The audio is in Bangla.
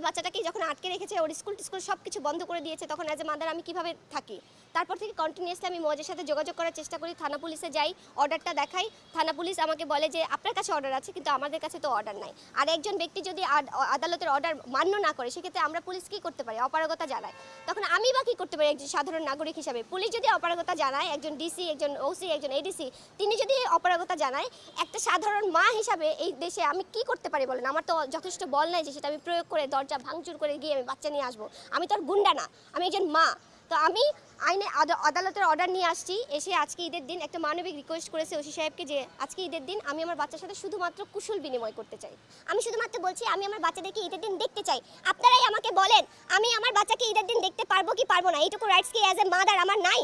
বাচ্চাটাকে যখন আটকে রেখেছে, ওর স্কুল সব কিছু বন্ধ করে দিয়েছে, তখন অ্যাজ এ মাদার আমি কিভাবে থাকি? তারপর থেকে কন্টিনিউয়াসলি আমি মজের সাথে যোগাযোগ করার চেষ্টা করি, থানা পুলিশে যাই, অর্ডারটা দেখাই। থানা পুলিশ আমাকে বলে যে আপনার কাছে অর্ডার আছে, কিন্তু আমাদের কাছে তো অর্ডার নাই। আর একজন ব্যক্তি যদি আদালতের অর্ডার মান্য না করে, সেক্ষেত্রে আমরা পুলিশ কী করতে পারি? অপারগতা জানায়। তখন আমি বা কী করতে পারি একজন সাধারণ নাগরিক হিসাবে? পুলিশ যদি অপারগতা জানায়, একজন ডিসি, একজন ওসি, একজন এডিসি, তিনি যদি অপারগতা জানায়, একটা সাধারণ মা হিসাবে এই দেশে আমি কি করতে পারি বলেন? আমার তো যথেষ্ট বল নাই যে সেটা আমি প্রয়োগ করে দরজা ভাঙচুর করে গিয়ে আমি বাচ্চা নিয়ে আসবো। আমি তো আর গুন্ডা না, আমি একজন মা। তো আমি আইনে আদালতের অর্ডার নিয়ে আসছি, এসে আজকে ঈদের দিন একটা মানবিক রিকোয়েস্ট করেছে ওসি সাহেবকে যে আজকে ঈদের দিন আমি আমার বাচ্চার সাথে শুধুমাত্র কুশল বিনিময় করতে চাই। আমি শুধুমাত্র বলছি আমি আমার বাচ্চাদেরকে ঈদের দিন দেখতে চাই। আপনারাই আমাকে বলেন আমি আমার বাচ্চাকে ঈদের দিন দেখতে পারবো কি পারবো না? এইটুকু রাইটস কি অ্যাজ এ মাদার আমার নাই?